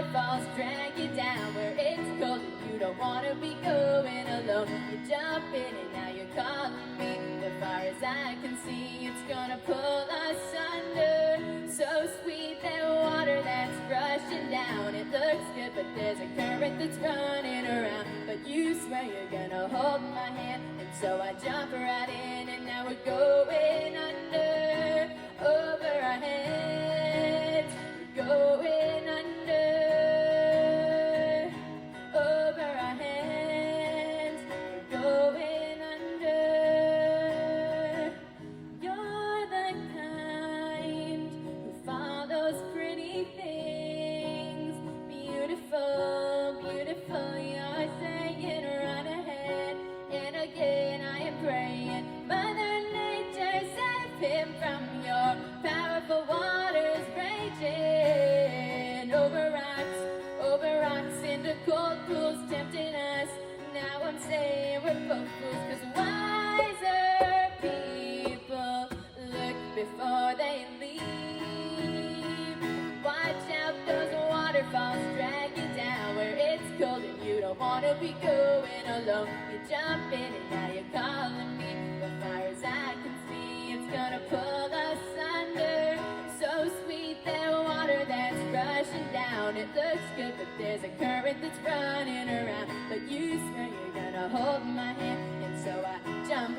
waterfalls drag you down where it's cold and you don't want to be going alone. You jump in and now you're calling me. As far as I can see, it's gonna pull us under. So sweet, that water that's rushing down. It looks good, but there's a current that's running around. But you swear you're gonna hold my hand, and so I jump right in, and now we're going under. Over our heads, we're going under. Over our heads, we're going under. You're the kind who follows pretty things. Beautiful, beautiful, you're saying run ahead. And again I am praying, Mother Nature, save him from your powerful waters raging. Over rocks, into cold pools tempting us. Now I'm saying we're both fools, 'cause wiser people look before they leave. Watch out, those waterfalls drag you down where it's cold and you don't want to be going alone. You jump in and now you're calling me. But far as I can see, it's gonna pull us under. So sweet, that water that's rushing down. It looks good, but there's a current that's running around. But you swear you're gonna hold my hand, and so I jump